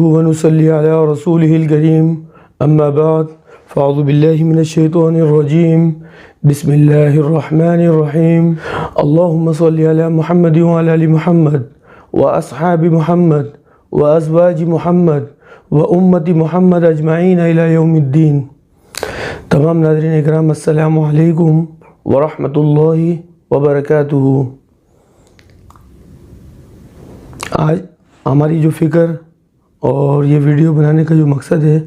نحمده ونصلي على رسوله الكريم أما بعد فأعوذ بالله من الشيطان الرجيم بسم الله الرحمن الرحيم اللهم صل على محمد وعلى آل محمد وأصحاب محمد وأزواج محمد وأمة محمد أجمعين إلى يوم الدين۔ تمام ناظرین اکرام السلام علیکم ورحمۃ اللہ وبرکاتہ۔ آج ہماری جو فکر اور یہ ویڈیو بنانے کا جو مقصد ہے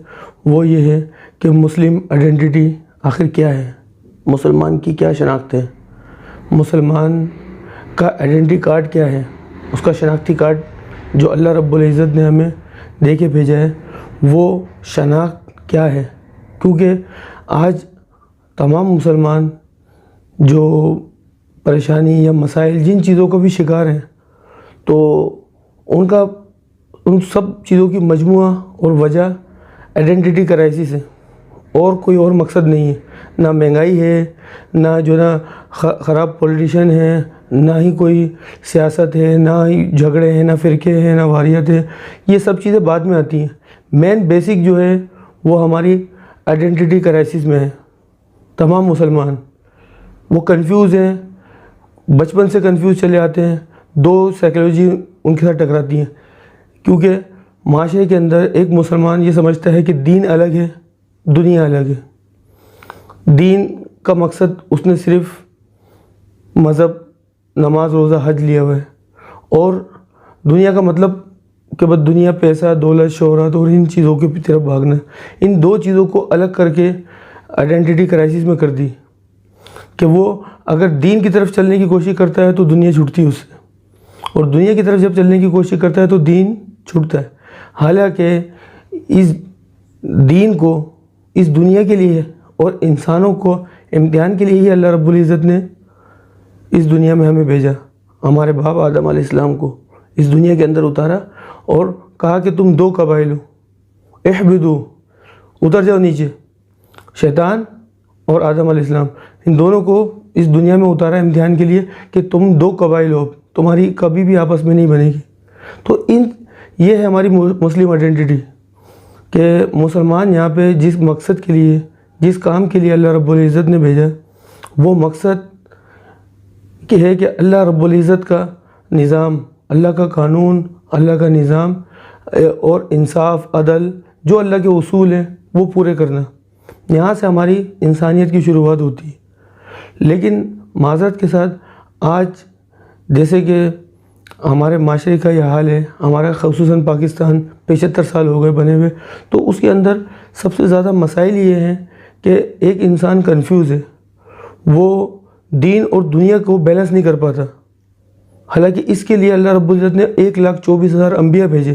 وہ یہ ہے کہ مسلم آئیڈینٹی آخر کیا ہے، مسلمان کی کیا شناخت ہے، مسلمان کا آئیڈینٹی کارڈ کیا ہے، اس کا شناختی کارڈ جو اللہ رب العزت نے ہمیں دے کے بھیجا ہے وہ شناخت کیا ہے۔ کیونکہ آج تمام مسلمان جو پریشانی یا مسائل جن چیزوں کا بھی شکار ہیں تو ان سب چیزوں کی مجموعہ اور وجہ آئیڈینٹی کرائسس ہے، اور کوئی اور مقصد نہیں ہے۔ نہ مہنگائی ہے، نہ خراب پولیٹیشین ہے، نہ ہی کوئی سیاست ہے، نہ ہی جھگڑے ہیں، نہ فرقے ہیں، نہ واریت ہے۔ یہ سب چیزیں بعد میں آتی ہیں۔ مین بیسک جو ہے وہ ہماری آئیڈینٹی کرائسس میں ہے۔ تمام مسلمان وہ کنفیوز ہیں، بچپن سے کنفیوز چلے آتے ہیں۔ دو سائیکالوجی ان کے ساتھ ٹکراتی ہیں، کیونکہ معاشرے کے اندر ایک مسلمان یہ سمجھتا ہے کہ دین الگ ہے، دنیا الگ ہے۔ دین کا مقصد اس نے صرف مذہب، نماز، روزہ، حج لیا ہوا ہے، اور دنیا کا مطلب کہ بس دنیا، پیسہ، دولت، شہرت اور ان چیزوں کی طرف بھاگنا۔ ان دو چیزوں کو الگ کر کے آئیڈینٹی کرائسس میں کر دی کہ وہ اگر دین کی طرف چلنے کی کوشش کرتا ہے تو دنیا چھوٹتی ہے اس سے، اور دنیا کی طرف جب چلنے کی کوشش کرتا ہے تو دین چھوٹتا ہے۔ حالانکہ اس دین کو اس دنیا کے لیے اور انسانوں کو امتحان کے لیے ہی اللہ رب العزت نے اس دنیا میں ہمیں بھیجا۔ ہمارے باپ آدم علیہ السلام کو اس دنیا کے اندر اتارا اور کہا کہ تم دو قبائل ہو، احبدو، اتر جاؤ نیچے۔ شیطان اور آدم علیہ السلام، ان دونوں کو اس دنیا میں اتارا امتحان کے لیے کہ تم دو قبائل ہو، تمہاری کبھی بھی آپس میں نہیں بنے گی۔ تو یہ ہے ہماری مسلم آئیڈینٹی کہ مسلمان یہاں پہ جس مقصد کے لیے، جس کام کے لیے اللہ رب العزت نے بھیجا، وہ مقصد کہ ہے کہ اللہ رب العزت کا نظام، اللہ کا قانون، اللہ کا نظام اور انصاف، عدل، جو اللہ کے اصول ہیں وہ پورے کرنا۔ یہاں سے ہماری انسانیت کی شروعات ہوتی ہے۔ لیکن معذرت کے ساتھ آج جیسے کہ ہمارے معاشرے کا یہ حال ہے، ہمارا خصوصاً پاکستان 75 سال ہو گئے بنے ہوئے، تو اس کے اندر سب سے زیادہ مسائل یہ ہیں کہ ایک انسان کنفیوز ہے، وہ دین اور دنیا کو بیلنس نہیں کر پاتا۔ حالانکہ اس کے لیے اللہ رب العزت نے 1,24,000 انبیاء بھیجے۔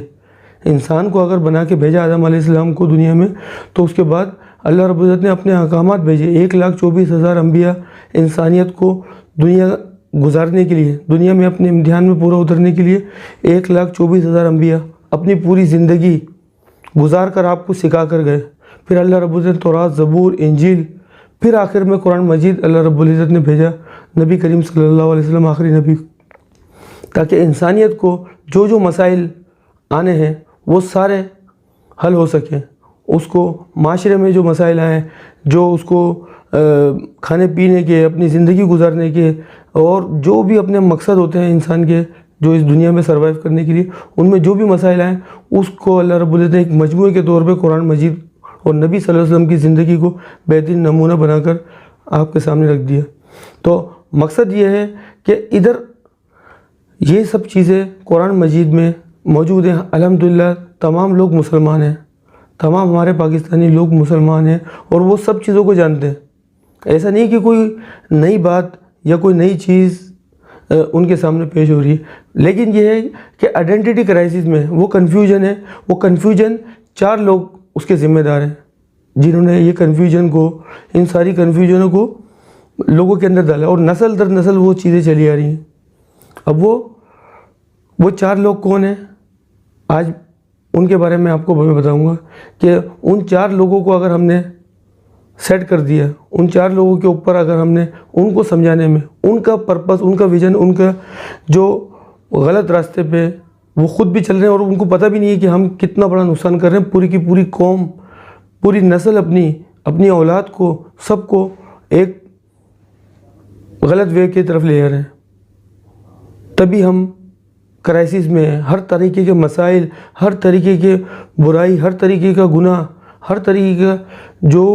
انسان کو اگر بنا کے بھیجا آدم علیہ السلام کو دنیا میں، تو اس کے بعد اللہ رب العزت نے اپنے احکامات بھیجے۔ 1,24,000 انبیاء انسانیت کو دنیا گزارنے کے لیے، دنیا میں اپنے امتحان میں پورا اترنے کے لیے 1,24,000 انبیاء اپنی پوری زندگی گزار کر آپ کو سکھا کر گئے۔ پھر اللہ رب العزت نے تورات، زبور، انجیل، پھر آخر میں قرآن مجید اللہ رب العزت نے بھیجا، نبی کریم صلی اللہ علیہ وسلم آخری نبی، تاکہ انسانیت کو جو مسائل آنے ہیں وہ سارے حل ہو سکیں۔ اس کو معاشرے میں جو مسائل آئے، جو اس کو کھانے پینے کے، اپنی زندگی گزارنے کے، اور جو بھی اپنے مقصد ہوتے ہیں انسان کے جو اس دنیا میں سروائیو کرنے کے لیے، ان میں جو بھی مسائل آئیں اس کو اللہ رب العزت نے ایک مجموعے کے طور پہ قرآن مجید اور نبی صلی اللہ علیہ وسلم کی زندگی کو بہترین نمونہ بنا کر آپ کے سامنے رکھ دیا۔ تو مقصد یہ ہے کہ ادھر یہ سب چیزیں قرآن مجید میں موجود ہیں۔ الحمدللہ تمام لوگ مسلمان ہیں، تمام ہمارے پاکستانی لوگ مسلمان ہیں، اور وہ سب چیزوں کو جانتے ہیں۔ ایسا نہیں کہ کوئی نئی بات یا کوئی نئی چیز ان کے سامنے پیش ہو رہی ہے، لیکن یہ ہے کہ آئیڈینٹی کرائسس میں وہ کنفیوژن ہے۔ وہ کنفیوژن 4 لوگ اس کے ذمہ دار ہیں، جنہوں نے یہ کنفیوژن کو، ان ساری کنفیوژنوں کو لوگوں کے اندر ڈالا، اور نسل در نسل وہ چیزیں چلی آ رہی ہیں۔ اب وہ 4 لوگ کون ہیں؟ آج ان کے بارے میں آپ کو میں بتاؤں گا کہ ان 4 لوگوں کو اگر ہم نے سیٹ کر دیا، ان 4 لوگوں کے اوپر اگر ہم نے ان کو سمجھانے میں، ان کا پرپس، ان کا ویژن، ان کا جو غلط راستے پہ وہ خود بھی چل رہے ہیں اور ان کو پتہ بھی نہیں ہے کہ ہم کتنا بڑا نقصان کر رہے ہیں. پوری کی پوری قوم، پوری نسل اپنی اولاد کو، سب کو ایک غلط وے کی طرف لے جا رہے ہیں. تبھی ہم کرائسس میں ہیں. ہر طریقے کے مسائل، ہر طریقے کے برائی، ہر طریقے کا گناہ، ہر طریقے کا جو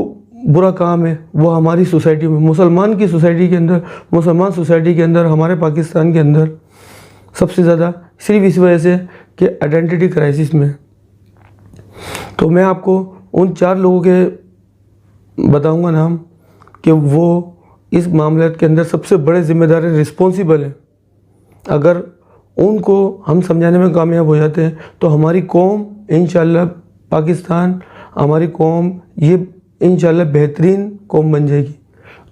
برا کام ہے وہ ہماری سوسائٹی میں، مسلمان کی سوسائٹی کے اندر، مسلمان سوسائٹی کے اندر، ہمارے پاکستان کے اندر سب سے زیادہ صرف اس وجہ سے کہ آئیڈینٹی کرائسس میں. تو میں آپ کو ان 4 لوگوں کے بتاؤں گا نام کہ وہ اس معاملات کے اندر سب سے بڑے ذمہ دار ہیں، رسپانسیبل ہیں. اگر ان کو ہم سمجھانے میں کامیاب ہو جاتے ہیں تو ہماری قوم انشاءاللہ، پاکستان، ہماری قوم یہ انشاءاللہ بہترین قوم بن جائے گی.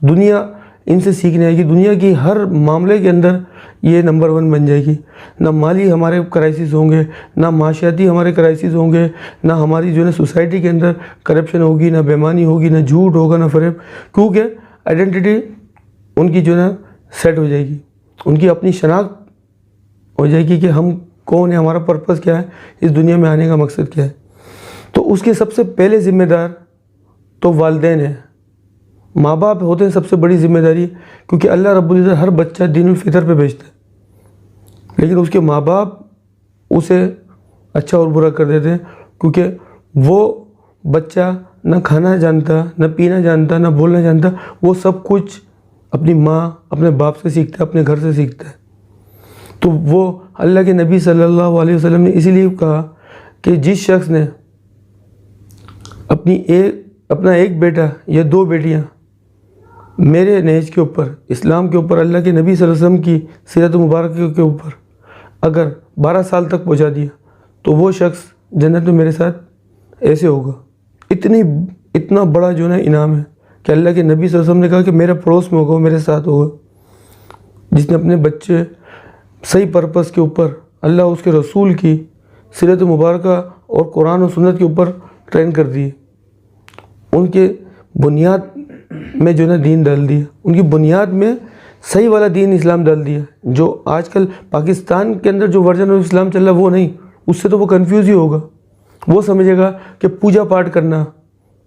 دنیا ان سے سیکھنے آئے گی. دنیا کی ہر معاملے کے اندر یہ نمبر 1 بن جائے گی. نہ مالی ہمارے کرائسس ہوں گے، نہ معاشیاتی ہمارے کرائسس ہوں گے، نہ ہماری جو ہے سوسائٹی کے اندر کرپشن ہوگی، نہ بےایمانی ہوگی، نہ جھوٹ ہوگا، نہ فریب. کیونکہ آئیڈینٹی ان کی جو ہے سیٹ ہو جائے گی. ان کی اپنی شناخت ہو جائے گی کہ ہم کون ہیں، ہمارا پرپس کیا ہے، اس دنیا میں آنے کا مقصد کیا ہے. تو اس کے سب سے پہلے ذمہ دار تو والدین ہیں. ماں باپ ہوتے ہیں سب سے بڑی ذمہ داری، کیونکہ اللہ رب العزت ہر بچہ دین الفطر پہ بھیجتا ہے، لیکن اس کے ماں باپ اسے اچھا اور برا کر دیتے ہیں. کیونکہ وہ بچہ نہ کھانا جانتا، نہ پینا جانتا، نہ بولنا جانتا. وہ سب کچھ اپنی ماں، اپنے باپ سے سیکھتا ہے، اپنے گھر سے سیکھتا ہے. تو وہ اللہ کے نبی صلی اللہ علیہ وسلم نے اسی لیے کہا کہ جس شخص نے اپنا ایک بیٹا یا 2 بیٹیاں میرے نہج کے اوپر، اسلام کے اوپر، اللہ کے نبی صلی اللہ علیہ وسلم کی سیرت مبارکہ کے اوپر اگر 12 سال تک پہنچا دیا تو وہ شخص جنت میں میرے ساتھ ایسے ہوگا. اتنا بڑا جو ہے انعام ہے کہ اللہ کے نبی صلی اللہ علیہ وسلم نے کہا کہ میرے پڑوس میں ہوگا، وہ میرے ساتھ ہوگا. جس نے اپنے بچے صحیح پرپس کے اوپر، اللہ اس کے رسول کی سیرت مبارکہ اور قرآن و سنت کے اوپر ٹرین کر دیے. ان کے بنیاد میں جو ہے دین ڈال دیا، ان کی بنیاد میں صحیح والا دین اسلام ڈال دیا. جو آج کل پاکستان کے اندر جو ورژن آف اسلام چل رہا ہے وہ نہیں، اس سے تو وہ کنفیوز ہی ہوگا. وہ سمجھے گا کہ پوجا پاٹ کرنا،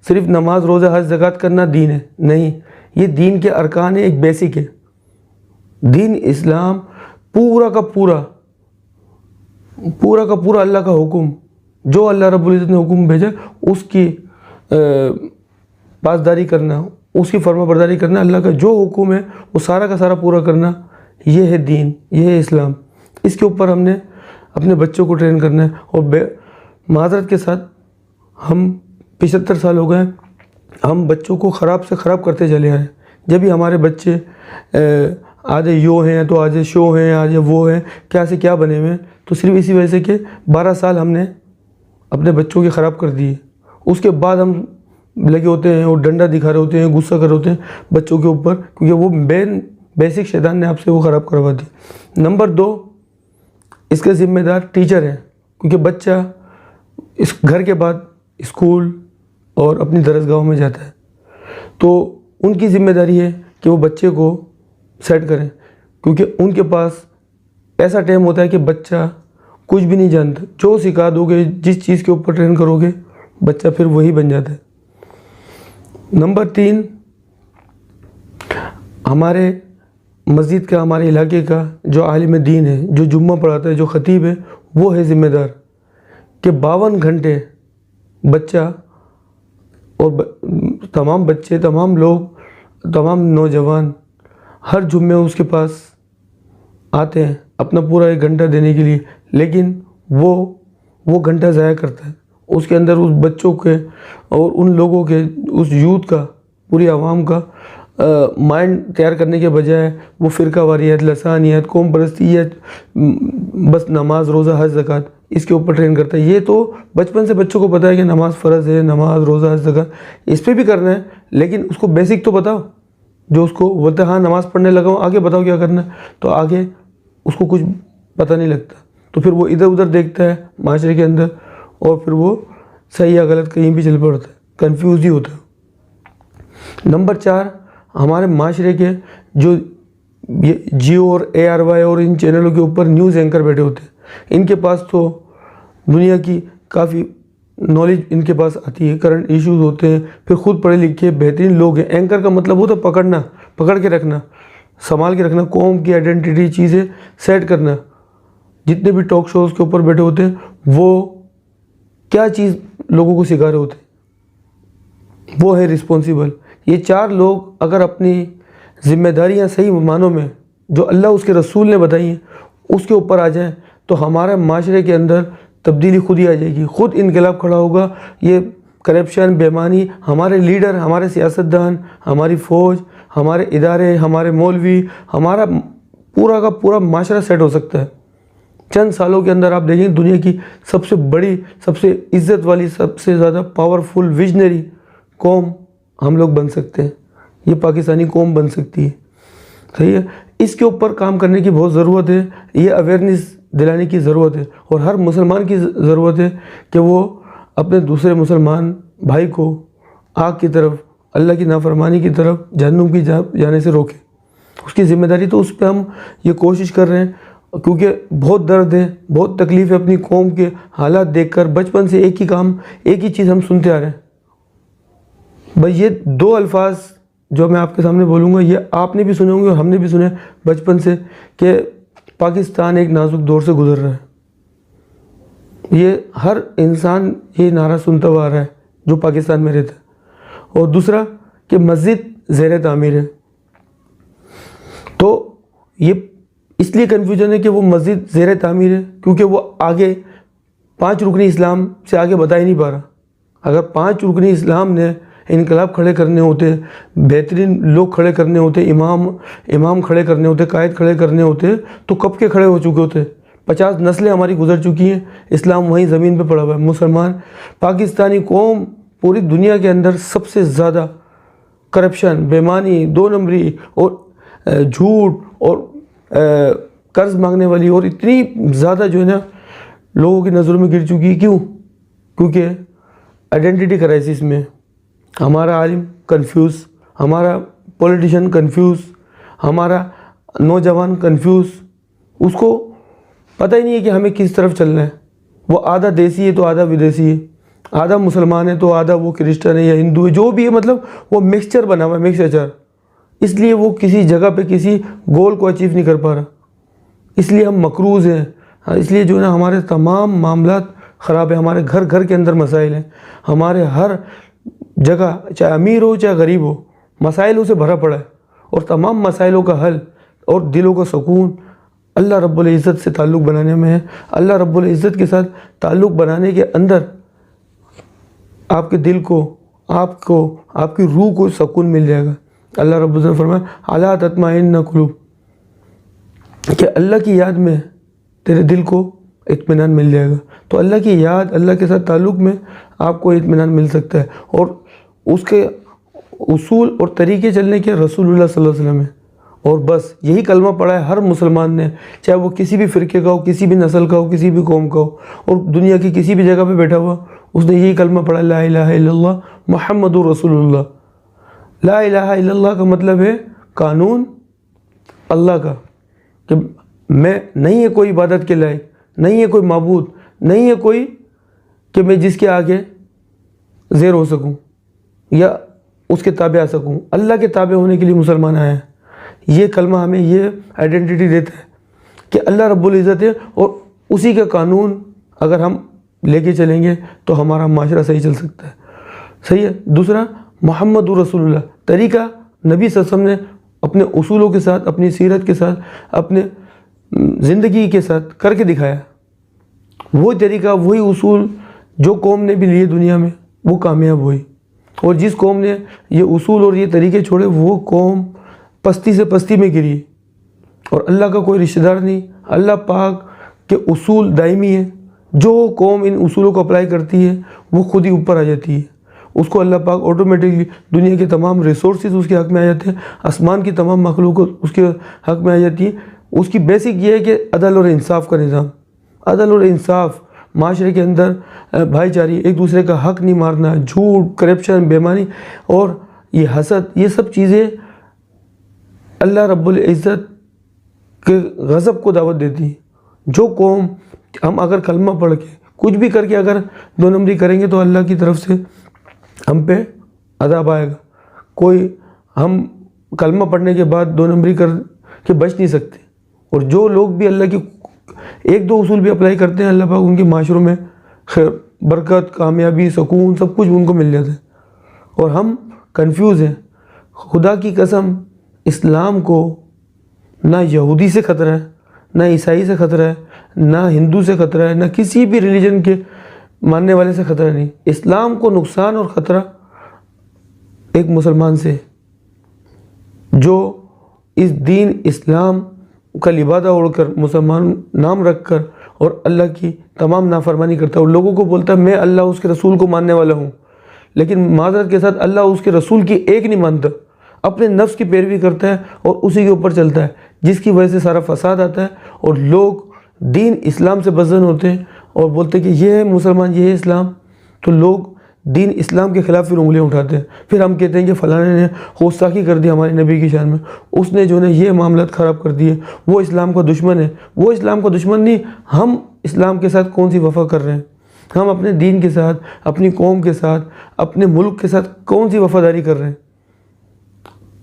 صرف نماز، روزہ، حج، زکوٰۃ کرنا دین ہے. نہیں، یہ دین کے ارکان ہیں، ایک بیسک ہے. دین اسلام پورا کا پورا اللہ کا حکم، جو اللہ رب العزت نے حکم بھیجا اس کی پاسداری کرنا، اس کی فرما برداری کرنا. اللہ کا جو حکم ہے وہ سارا کا سارا پورا کرنا، یہ ہے دین، یہ ہے اسلام. اس کے اوپر ہم نے اپنے بچوں کو ٹرین کرنا ہے. اور معذرت کے ساتھ ہم 75 سال ہو گئے ہیں، ہم بچوں کو خراب سے خراب کرتے چلے آئے. جب بھی ہمارے بچے آج یو ہیں تو آج شو ہیں، آج وہ ہیں، کیا سے کیا بنے ہوئے ہیں، تو صرف اسی وجہ سے کہ 12 سال ہم نے اپنے بچوں کے خراب کر دیے. اس کے بعد ہم لگے ہوتے ہیں اور ڈنڈا دکھا رہے ہوتے ہیں، غصہ کر رہے ہوتے ہیں بچوں کے اوپر، کیونکہ وہ بیسک شیطان نے آپ سے وہ خراب کروا دی. نمبر 2، اس کے ذمہ دار ٹیچر ہیں. کیونکہ بچہ اس گھر کے بعد اسکول اور اپنی درسگاہوں میں جاتا ہے، تو ان کی ذمہ داری ہے کہ وہ بچے کو سیٹ کریں. کیونکہ ان کے پاس ایسا ٹائم ہوتا ہے کہ بچہ کچھ بھی نہیں جانتا. جو سکھا دو گے، جس چیز کے اوپر ٹرین کرو گے، بچہ پھر وہی بن جاتا ہے. نمبر 3، ہمارے مسجد کا، ہمارے علاقے کا جو عالم دین ہے، جو جمعہ پڑھاتا ہے، جو خطیب ہے، وہ ہے ذمہ دار کہ 52 گھنٹے بچہ اور تمام بچے، تمام لوگ، تمام نوجوان ہر جمعے اس کے پاس آتے ہیں اپنا پورا 1 گھنٹہ دینے کے لیے. لیکن وہ گھنٹہ ضائع کرتا ہے. اس کے اندر اس بچوں کے اور ان لوگوں کے، اس یوتھ کا، پوری عوام کا مائنڈ تیار کرنے کے بجائے وہ فرقہ واریت، لسانیت، قوم پرستیت، بس نماز، روزہ، حج، زکوٰۃ اس کے اوپر ٹرین کرتا ہے. یہ تو بچپن سے بچوں کو پتہ ہے کہ نماز فرض ہے، نماز، روزہ، حج، زکوٰۃ اس پہ بھی کرنا ہے، لیکن اس کو بیسک تو بتاؤ. جو اس کو بولتا ہے ہاں نماز پڑھنے لگا ہوں، آگے بتاؤ کیا کرنا ہے، تو آگے اس کو کچھ پتہ نہیں لگتا. تو پھر وہ ادھر ادھر دیکھتا ہے معاشرے کے اندر، اور پھر وہ صحیح یا غلط کہیں بھی چل پڑتا ہے، کنفیوز ہی ہوتا ہے. نمبر 4، ہمارے معاشرے کے جو جیو اور ARY اور ان چینلوں کے اوپر نیوز اینکر بیٹھے ہوتے ہیں، ان کے پاس تو دنیا کی کافی نالج ان کے پاس آتی ہے، کرنٹ ایشوز ہوتے ہیں، پھر خود پڑھے لکھے بہترین لوگ ہیں۔ اینکر کا مطلب ہوتا ہے پکڑنا، پکڑ کے رکھنا، سنبھال کے رکھنا، قوم کی آئیڈینٹی چیزیں سیٹ کرنا۔ جتنے بھی ٹاک شوز کے اوپر بیٹھے ہوتے ہیں وہ کیا چیز لوگوں کو سکھا رہے ہوتے ہیں، وہ ہے رسپانسیبل۔ یہ 4 لوگ اگر اپنی ذمہ داریاں صحیح معنوں میں جو اللہ اس کے رسول نے بتائی ہیں اس کے اوپر آ جائیں تو ہمارے معاشرے کے اندر تبدیلی خود ہی آ جائے گی، خود انقلاب کھڑا ہوگا۔ یہ کرپشن، بے ایمانی، ہمارے لیڈر، ہمارے سیاستدان، ہماری فوج، ہمارے ادارے، ہمارے مولوی، ہمارا پورا کا پورا معاشرہ سیٹ ہو سکتا ہے۔ چند سالوں کے اندر آپ دیکھیں دنیا کی سب سے بڑی، سب سے عزت والی، سب سے زیادہ پاورفل، ویژنری قوم ہم لوگ بن سکتے ہیں، یہ پاکستانی قوم بن سکتی ہے۔ صحیح ہے، اس کے اوپر کام کرنے کی بہت ضرورت ہے، یہ اویئرنیس دلانے کی ضرورت ہے، اور ہر مسلمان کی ضرورت ہے کہ وہ اپنے دوسرے مسلمان بھائی کو آگ کی طرف، اللہ کی نافرمانی کی طرف، جہنم کی جانے سے روکے۔ اس کی ذمہ داری تو اس پہ ہم یہ کوشش کر رہے ہیں، کیونکہ بہت درد ہے، بہت تکلیف ہے اپنی قوم کے حالات دیکھ کر۔ بچپن سے ایک ہی چیز ہم سنتے آ رہے ہیں۔ بھائی یہ 2 الفاظ جو میں آپ کے سامنے بولوں گا یہ آپ نے بھی سنے ہوں گے اور ہم نے بھی سنے بچپن سے، کہ پاکستان ایک نازک دور سے گزر رہا ہے۔ یہ ہر انسان یہ نعرہ سنتا ہوا آ رہا ہے جو پاکستان میں رہتا ہے۔ اور دوسرا کہ مسجد زیر تعمیر ہے، تو یہ اس لیے کنفیوژن ہے کہ وہ مسجد زیر تعمیر ہے کیونکہ وہ آگے 5 رکنی اسلام سے آگے بتا ہی نہیں پا رہا۔ اگر 5 رکنی اسلام نے انقلاب کھڑے کرنے ہوتے، بہترین لوگ کھڑے کرنے ہوتے، امام کھڑے کرنے ہوتے، قائد کھڑے کرنے ہوتے، تو کب کے کھڑے ہو چکے ہوتے۔ 50 نسلیں ہماری گزر چکی ہیں، اسلام وہیں زمین پہ پڑا ہوا ہے۔ مسلمان پاکستانی قوم پوری دنیا کے اندر سب سے زیادہ کرپشن، بے ایمانی، 2 نمبری اور جھوٹ اور قرض مانگنے والی، اور اتنی زیادہ جو ہے نا لوگوں کی نظروں میں گر چکی ہے۔ کیوں؟ کیونکہ آئیڈینٹی کرائسس میں ہمارا عالم کنفیوز، ہمارا پولیٹیشین کنفیوز، ہمارا نوجوان کنفیوز، اس کو پتہ ہی نہیں ہے کہ ہمیں کس طرف چلنا ہے۔ وہ آدھا دیسی ہے تو آدھا ودیسی ہے، آدھا مسلمان ہے تو آدھا وہ کرسچن ہے یا ہندو ہے، جو بھی ہے، مطلب وہ مکسچر بنا ہوا ہے، مکس اچار۔ اس لیے وہ کسی جگہ پہ کسی گول کو اچیو نہیں کر پا رہا، اس لیے ہم مقروض ہیں۔ اس لیے جو ہے نا ہمارے تمام معاملات خراب ہیں، ہمارے گھر گھر کے اندر مسائل ہیں، ہمارے ہر جگہ چاہے امیر ہو چاہے غریب ہو مسائلوں سے بھرا پڑا ہے، اور تمام مسائلوں کا حل اور دلوں کا سکون اللہ رب العزت سے تعلق بنانے میں ہے۔ اللہ رب العزت کے ساتھ تعلق بنانے کے اندر آپ کے دل کو، آپ کی روح کو سکون مل جائے گا۔ اللہ رب العزت نے فرمایا الا تطمئن قلوب، کہ اللہ کی یاد میں تیرے دل کو اطمینان مل جائے گا۔ تو اللہ کی یاد، اللہ کے ساتھ تعلق میں آپ کو اطمینان مل سکتا ہے، اور اس کے اصول اور طریقے چلنے کے رسول اللہ صلی اللہ علیہ وسلم ہے۔ اور بس یہی کلمہ پڑھا ہے ہر مسلمان نے، چاہے وہ کسی بھی فرقے کا ہو، کسی بھی نسل کا ہو، کسی بھی قوم کا ہو، اور دنیا کی کسی بھی جگہ پہ بیٹھا ہوا اس نے یہی کلمہ پڑھا، لا الہ الا اللہ محمد رسول اللہ۔ لا الہ الا اللہ کا مطلب ہے قانون اللہ کا، کہ میں نہیں ہے کوئی عبادت کے لائق، نہیں ہے کوئی معبود، نہیں ہے کوئی کہ میں جس کے آگے زیر ہو سکوں یا اس کے تابع آ سکوں۔ اللہ کے تابع ہونے کے لیے مسلمان آیا ہے۔ یہ کلمہ ہمیں یہ آئیڈینٹی دیتا ہے کہ اللہ رب العزت ہے، اور اسی کا قانون اگر ہم لے کے چلیں گے تو ہمارا معاشرہ صحیح چل سکتا ہے۔ صحیح ہے۔ دوسرا محمد رسول اللہ، طریقہ نبی صلی اللہ علیہ وسلم نے اپنے اصولوں کے ساتھ، اپنی سیرت کے ساتھ، اپنے زندگی کے ساتھ کر کے دکھایا۔ وہی طریقہ، وہی اصول جو قوم نے بھی لیے دنیا میں وہ کامیاب ہوئی، اور جس قوم نے یہ اصول اور یہ طریقے چھوڑے وہ قوم پستی سے پستی میں گری۔ اور اللہ کا کوئی رشتہ دار نہیں، اللہ پاک کے اصول دائمی ہیں۔ جو قوم ان اصولوں کو اپلائی کرتی ہے وہ خود ہی اوپر آ جاتی ہے، اس کو اللہ پاک آٹومیٹکلی دنیا کے تمام ریسورسز اس کے حق میں آ جاتے ہیں، آسمان کی تمام مخلوق اس کے حق میں آ جاتی ہے۔ اس کی بیسک یہ ہے کہ عدل اور انصاف کا نظام، عدل اور انصاف، معاشرے کے اندر بھائی چاری، ایک دوسرے کا حق نہیں مارنا، جھوٹ، کرپشن، بے ایمانی اور یہ حسد، یہ سب چیزیں اللہ رب العزت کے غضب کو دعوت دیتی ہیں۔ جو قوم ہم اگر کلمہ پڑھ کے کچھ بھی کر کے اگر 2 نمبری کریں گے تو اللہ کی طرف سے ہم پہ عذاب آئے گا. کوئی ہم کلمہ پڑھنے کے بعد 2 نمبری کر کے بچ نہیں سکتے. اور جو لوگ بھی اللہ کی 1-2 اصول بھی اپلائی کرتے ہیں، اللہ پاک ان کے معاشروں میں خیر، برکت، کامیابی، سکون سب کچھ ان کو مل جاتا ہے. اور ہم کنفیوز ہیں. خدا کی قسم اسلام کو نہ یہودی سے خطرہ ہے، نہ عیسائی سے خطرہ ہے، نہ ہندو سے خطرہ ہے، نہ کسی بھی ریلیجن کے ماننے والے سے خطرہ نہیں. اسلام کو نقصان اور خطرہ ایک مسلمان سے جو اس دین اسلام کا لبادہ اوڑھ کر مسلمان نام رکھ کر اور اللہ کی تمام نافرمانی کرتا ہے اور لوگوں کو بولتا ہے میں اللہ اس کے رسول کو ماننے والا ہوں، لیکن معذرت کے ساتھ اللہ اس کے رسول کی ایک نہیں مانتا، اپنے نفس کی پیروی کرتا ہے اور اسی کے اوپر چلتا ہے، جس کی وجہ سے سارا فساد آتا ہے اور لوگ دین اسلام سے بزن ہوتے ہیں اور بولتے ہیں کہ یہ ہے مسلمان، یہ ہے اسلام. تو لوگ دین اسلام کے خلاف پھر انگلیاں اٹھاتے ہیں. پھر ہم کہتے ہیں کہ فلانے نے گستاخی کر دی ہمارے نبی کی شان میں، اس نے جو ہے یہ معاملات خراب کر دیے، وہ اسلام کا دشمن ہے. وہ اسلام کا دشمن نہیں، ہم اسلام کے ساتھ کون سی وفا کر رہے ہیں؟ ہم اپنے دین کے ساتھ، اپنی قوم کے ساتھ، اپنے ملک کے ساتھ کون سی وفاداری کر رہے ہیں؟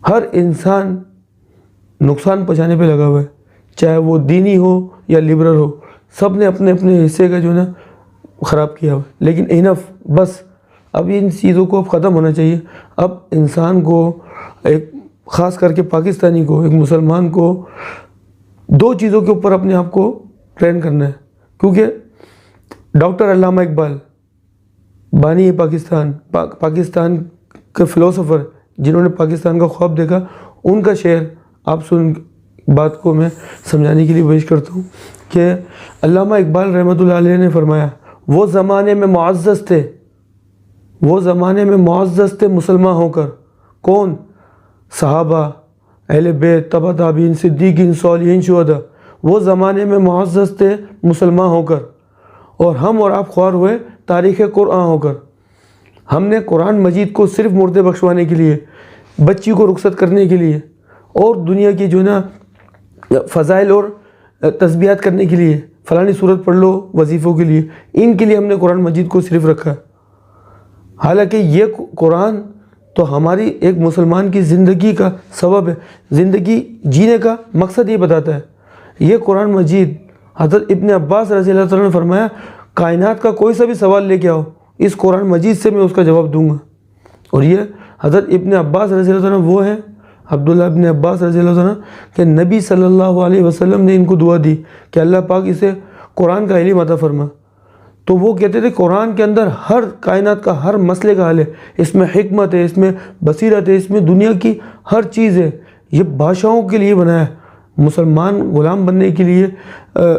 ہر انسان نقصان پہنچانے پہ لگا ہوا ہے، چاہے وہ دینی ہو یا لبرل ہو، سب نے اپنے اپنے حصے کا جو ہے نا خراب کیا ہوا. لیکن انف، بس اب ان چیزوں کو اب ختم ہونا چاہیے. اب انسان کو، ایک خاص کر کے پاکستانی کو، ایک مسلمان کو 2 چیزوں کے اوپر اپنے آپ کو ٹرین کرنا ہے. کیونکہ ڈاکٹر علامہ اقبال بانی پاکستان، پاکستان کے فلسفر جنہوں نے پاکستان کا خواب دیکھا، ان کا شعر آپ سن، بات کو میں سمجھانے کے لیے کوشش کرتا ہوں کہ علامہ اقبال رحمۃ اللہ علیہ نے فرمایا، وہ زمانے میں معزز تھے، وہ زمانے میں معزز تھے مسلمان ہو کر. کون؟ صحابہ، اہل بیت، تبع تابعین، صدیقین، صالحین، شہداء. وہ زمانے میں معزز تھے مسلمان ہو کر، اور ہم اور آپ خوار ہوئے تاریخ قرآن ہو کر. ہم نے قرآن مجید کو صرف مردے بخشوانے کے لیے، بچی کو رخصت کرنے کے لیے اور دنیا کی جو ہے نا فضائل اور تسبیحات کرنے کے لیے، فلانی صورت پڑھ لو وظیفوں کے لیے، ان کے لیے ہم نے قرآن مجید کو صرف رکھا. حالانکہ یہ قرآن تو ہماری ایک مسلمان کی زندگی کا سبب ہے، زندگی جینے کا مقصد یہ بتاتا ہے. یہ قرآن مجید، حضرت ابن عباس رضی اللہ عنہ نے فرمایا، کائنات کا کوئی سا بھی سوال لے کے آؤ، اس قرآن مجید سے میں اس کا جواب دوں گا. اور یہ حضرت ابن عباس رضی اللہ عنہ وہ ہیں، عبداللہ ابن عباس رضی اللہ عنہ، کہ نبی صلی اللہ علیہ وسلم نے ان کو دعا دی کہ اللہ پاک اسے قرآن کا علم عطا فرما. تو وہ کہتے تھے قرآن کے اندر ہر کائنات کا ہر مسئلے کا حل ہے، اس میں حکمت ہے، اس میں بصیرت ہے، اس میں دنیا کی ہر چیز ہے. یہ بادشاہوں کے لیے بنایا ہے، مسلمان غلام بننے کے لیے،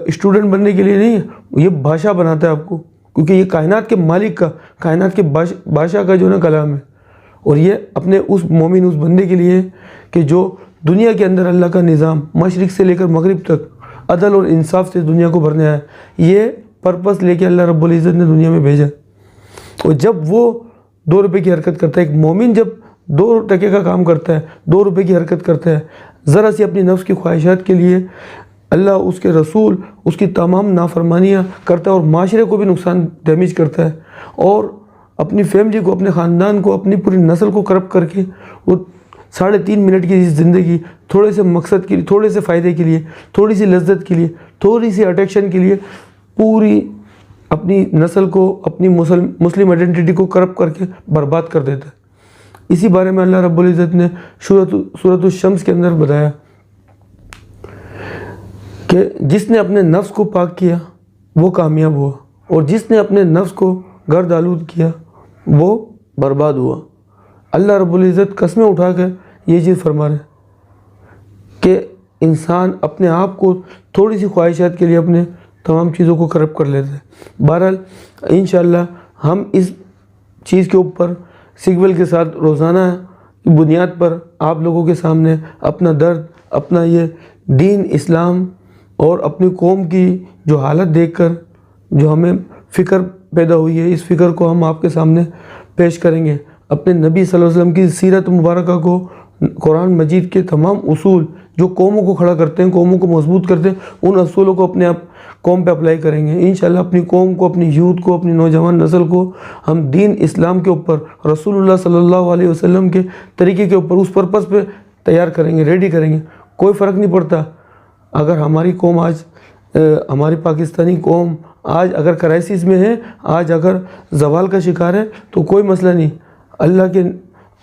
اسٹوڈنٹ بننے کے لیے نہیں. یہ بادشاہ بناتا ہے آپ کو، کیونکہ یہ کائنات کے مالک کا، کائنات کے بادشاہ کا جو ہے نا کلام ہے. اور یہ اپنے اس مومن، اس بندے کے لیے کہ جو دنیا کے اندر اللہ کا نظام مشرق سے لے کر مغرب تک عدل اور انصاف سے دنیا کو بھرنے آیا. یہ پرپس لے کے اللہ رب العزت نے دنیا میں بھیجا. اور جب وہ 2 روپے کی حرکت کرتا ہے، ایک مومن جب 2 ٹکے کا کام کرتا ہے، 2 روپے کی حرکت کرتا ہے، ذرا سی اپنی نفس کی خواہشات کے لیے، اللہ، اس کے رسول، اس کی تمام نافرمانیاں کرتا ہے اور معاشرے کو بھی نقصان ڈیمیج کرتا ہے، اور اپنی فیملی کو، اپنے خاندان کو، اپنی پوری نسل کو کرپٹ کر کے وہ 3.5 منٹ کی زندگی تھوڑے سے مقصد کے لیے، تھوڑے سے فائدے کے لیے، تھوڑی سی لذت کے لیے، تھوڑی سی اٹیکشن کے لیے پوری اپنی نسل کو، اپنی مسلم آئیڈینٹی کو کرپٹ کر کے برباد کر دیتا ہے. اسی بارے میں اللہ رب العزت نے سورۃ الشمس کے اندر بتایا کہ جس نے اپنے نفس کو پاک کیا وہ کامیاب ہوا، اور جس نے اپنے نفس کو گرد آلود کیا وہ برباد ہوا. اللہ رب العزت قسمیں اٹھا کر یہ چیز فرما رہے ہیں کہ انسان اپنے آپ کو تھوڑی سی خواہشات کے لیے اپنے تمام چیزوں کو کرپٹ کر لیتا ہے. بہرحال انشاءاللہ ہم اس چیز کے اوپر سیکول کے ساتھ روزانہ بنیاد پر آپ لوگوں کے سامنے اپنا درد، اپنا یہ دین اسلام اور اپنی قوم کی جو حالت دیکھ کر جو ہمیں فکر پیدا ہوئی ہے، اس فکر کو ہم آپ کے سامنے پیش کریں گے. اپنے نبی صلی اللہ علیہ وسلم کی سیرت مبارکہ کو قرآن مجید کے تمام اصول جو قوموں کو کھڑا کرتے ہیں، قوموں کو مضبوط کرتے ہیں، ان اصولوں کو اپنے قوم پہ اپلائی کریں گے انشاءاللہ۔ اپنی قوم کو، اپنی یوتھ کو، اپنی نوجوان نسل کو ہم دین اسلام کے اوپر، رسول اللہ صلی اللہ علیہ وسلم کے طریقے کے اوپر، اس پرپس پہ تیار کریں گے، ریڈی کریں گے۔ کوئی فرق نہیں پڑتا اگر ہماری قوم آج، ہماری پاکستانی قوم آج اگر کرائسس میں ہے، آج اگر زوال کا شکار ہے، تو کوئی مسئلہ نہیں۔ اللہ کے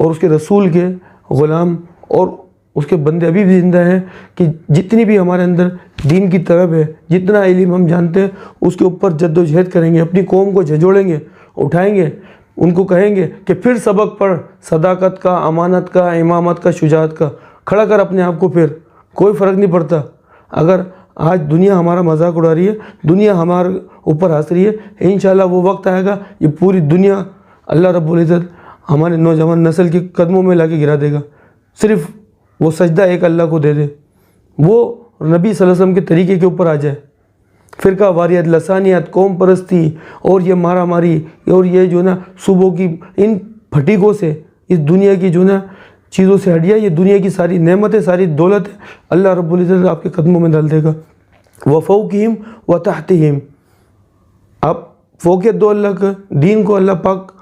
اور اس کے رسول کے غلام اور اس کے بندے ابھی بھی زندہ ہیں، کہ جتنی بھی ہمارے اندر دین کی طلب ہے، جتنا علم ہم جانتے ہیں، اس کے اوپر جد و جہد کریں گے، اپنی قوم کو جھنجھوڑیں گے، اٹھائیں گے، ان کو کہیں گے کہ پھر سبق پڑھ صداقت کا، امانت کا، امامت کا، شجاعت کا، کھڑا کر اپنے آپ کو۔ پھر کوئی فرق نہیں پڑتا اگر آج دنیا ہمارا مذاق اڑا رہی ہے، دنیا ہمارے اوپر ہنس رہی ہے، انشاءاللہ وہ وقت آئے گا یہ پوری دنیا اللہ رب العزت ہمارے نوجوان نسل کے قدموں میں لا کے گرا دے گا۔ صرف وہ سجدہ ایک اللہ کو دے دے، وہ نبی صلی اللہ علیہ وسلم کے طریقے کے اوپر آ جائے۔ فرقہ واریت، لسانیت، قوم پرستی اور یہ مارا ماری اور یہ جو نا صوبوں کی ان پھٹیکوں سے، اس دنیا کی جو نا چیزوں سے ہٹ جائے، یہ دنیا کی ساری نعمتیں، ساری دولت اللہ رب العزت آپ کے قدموں میں ڈال دے گا۔ وفوقہم وتحتہم، آپ فوقیت دو اللہ کا، دین کو اللہ پاک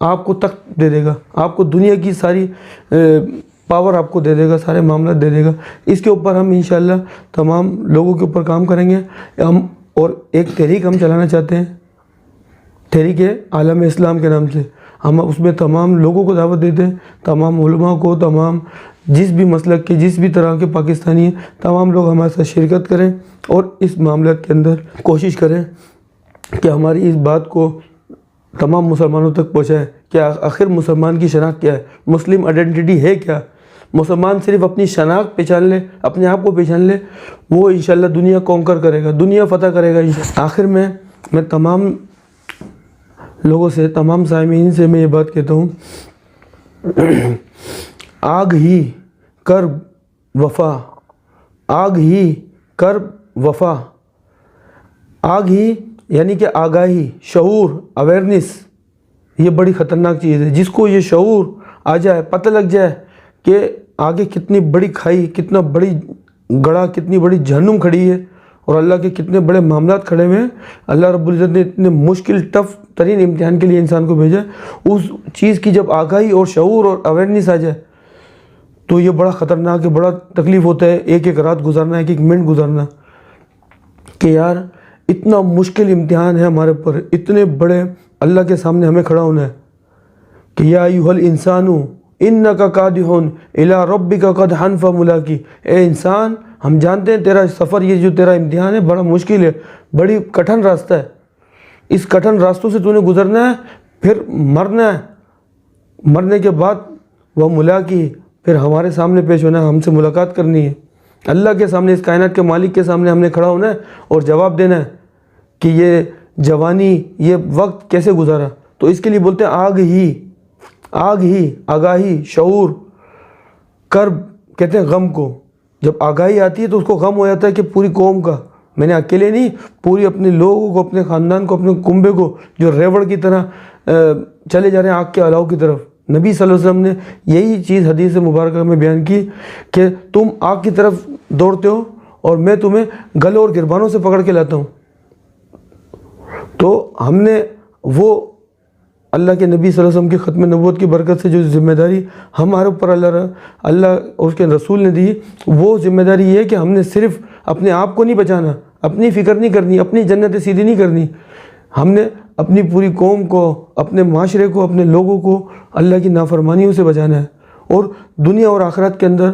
آپ کو تخت دے دے گا، آپ کو دنیا کی ساری پاور آپ کو دے دے گا، سارے معاملات دے دے گا۔ اس کے اوپر ہم انشاءاللہ تمام لوگوں کے اوپر کام کریں گے ہم، اور ایک تحریک ہم چلانا چاہتے ہیں، تحریک عالم اسلام کے نام سے۔ ہم اس میں تمام لوگوں کو دعوت دیتے ہیں، تمام علماء کو، تمام جس بھی مسلک کے، جس بھی طرح کے پاکستانی ہیں، تمام لوگ ہمارے ساتھ شرکت کریں اور اس معاملات کے اندر کوشش کریں کہ ہماری اس بات کو تمام مسلمانوں تک پہنچائے کہ آخر مسلمان کی شناخت کیا ہے، مسلم آئیڈینٹی ہے کیا۔ مسلمان صرف اپنی شناخت پہچان لے، اپنے آپ کو پہچان لے، وہ انشاءاللہ دنیا کونکر کرے گا، دنیا فتح کرے گا انشاءاللہ۔ آخر میں تمام لوگوں سے، تمام سامعین سے میں یہ بات کہتا ہوں، آگ ہی کرب وفا، آگ ہی کرب وفا، آگ ہی یعنی کہ آگاہی، شعور، اویئرنیس، یہ بڑی خطرناک چیز ہے۔ جس کو یہ شعور آ جائے، پتہ لگ جائے کہ آگے کتنی بڑی کھائی، کتنا بڑی گڑھا، کتنی بڑی جہنم کھڑی ہے اور اللہ کے کتنے بڑے معاملات کھڑے ہوئے ہیں، اللہ رب العزت نے اتنے مشکل ٹف ترین امتحان کے لیے انسان کو بھیجا، اس چیز کی جب آگاہی اور شعور اور اویئرنیس آ جائے تو یہ بڑا خطرناک ہے، بڑا تکلیف ہوتا ہے ایک ایک رات گزارنا، ایک ایک منٹ گزارنا، کہ یار اتنا مشکل امتحان ہے ہمارے اوپر، اتنے بڑے اللہ کے سامنے ہمیں کھڑا ہونا ہے کہ یا ایھا الانسان انک کادح الی ربک قدحا فملاقی، اے انسان ہم جانتے ہیں تیرا سفر، یہ جو تیرا امتحان ہے بڑا مشکل ہے، بڑی کٹھن راستہ ہے، اس کٹھن راستوں سے تو نے گزرنا ہے، پھر مرنا ہے، مرنے کے بعد وہ ملاقی، پھر ہمارے سامنے پیش ہونا ہے، ہم سے ملاقات کرنی ہے، اللہ کے سامنے، اس کائنات کے مالک کے سامنے ہم نے کھڑا ہونا ہے اور جواب دینا ہے کہ یہ جوانی، یہ وقت کیسے گزارا۔ تو اس کے لیے بولتے ہیں آگ ہی، آگ ہی، آگاہی، شعور، کرب کہتے ہیں غم کو۔ جب آگاہی آتی ہے تو اس کو غم ہو جاتا ہے کہ پوری قوم کا، میں نے اکیلے نہیں، پوری اپنے لوگوں کو، اپنے خاندان کو، اپنے کنبے کو، جو ریوڑ کی طرح چلے جا رہے ہیں آگ کے الاؤ کی طرف۔ نبی صلی اللہ علیہ وسلم نے یہی چیز حدیث مبارکہ میں بیان کی کہ تم آگ کی طرف دوڑتے ہو اور میں تمہیں گلوں اور گربانوں سے پکڑ کے لاتا ہوں۔ تو ہم نے وہ اللہ کے نبی صلی اللہ علیہ وسلم کی ختم نبوت کی برکت سے جو ذمہ داری ہمارے اوپر اللہ اور اس کے رسول نے دی، وہ ذمہ داری یہ ہے کہ ہم نے صرف اپنے آپ کو نہیں بچانا، اپنی فکر نہیں کرنی، اپنی جنت سیدھی نہیں کرنی، ہم نے اپنی پوری قوم کو، اپنے معاشرے کو، اپنے لوگوں کو اللہ کی نافرمانیوں سے بچانا ہے اور دنیا اور آخرت کے اندر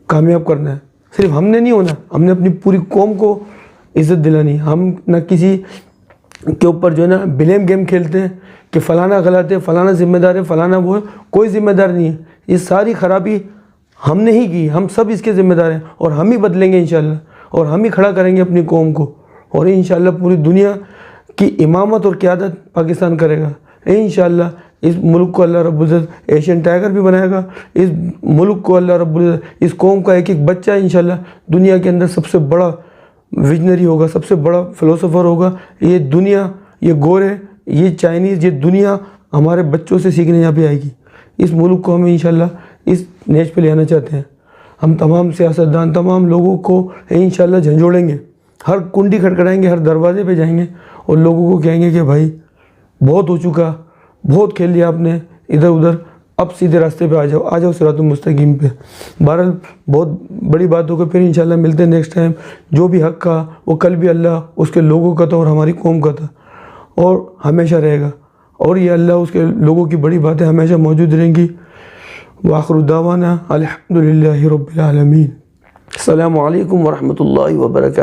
کامیاب کرنا ہے۔ صرف ہم نے نہیں ہونا، ہم نے اپنی پوری قوم کو عزت دلانی۔ ہم نہ کسی کے اوپر جو ہے نا بلیم گیم کھیلتے ہیں کہ فلانا غلط ہے، فلانا ذمہ دار ہے، فلانا وہ ہے، کوئی ذمہ دار نہیں ہے، یہ ساری خرابی ہم نے ہی کی، ہم سب اس کے ذمہ دار ہیں اور ہم ہی بدلیں گے انشاءاللہ، اور ہم ہی کھڑا کریں گے اپنی قوم کو، اور انشاءاللہ پوری دنیا کی امامت اور قیادت پاکستان کرے گا انشاءاللہ۔ اس ملک کو اللہ رب العزت ایشین ٹائگر بھی بنائے گا، اس ملک کو اللہ رب العزت، اس قوم کا ایک ایک بچہ انشاءاللہ دنیا کے اندر سب سے بڑا ویژنری ہوگا، سب سے بڑا فلسفر ہوگا۔ یہ دنیا، یہ گورے، یہ چائنیز، یہ دنیا ہمارے بچوں سے سیکھنے یہاں پہ آئے گی۔ اس ملک کو ہمیں انشاءاللہ اس نیچ پہ لے آنا چاہتے ہیں۔ ہم تمام سیاستدان تمام لوگوں کو انشاءاللہ جھنجھوڑیں گے، ہر کنڈی کھٹکھٹائیں گے، ہر دروازے پہ جائیں گے اور لوگوں کو کہیں گے کہ بھائی بہت ہو چکا، بہت کھیل لیا آپ نے ادھر ادھر، اب سیدھے راستے پہ آ جاؤ صراط المستقیم پہ۔ بہرحال بہت بڑی بات ہوگا، پھر انشاءاللہ ملتے ہیں نیکسٹ ٹائم۔ جو بھی حق کا وہ کل بھی اللہ اس کے لوگوں کا تھا اور ہماری قوم کا تھا اور ہمیشہ رہے گا، اور یہ اللہ اس کے لوگوں کی بڑی باتیں ہمیشہ موجود رہیں گی۔ وآخر دعوانا الحمدللہ رب العالمین۔ السلام علیکم ورحمۃ اللہ وبرکاتہ۔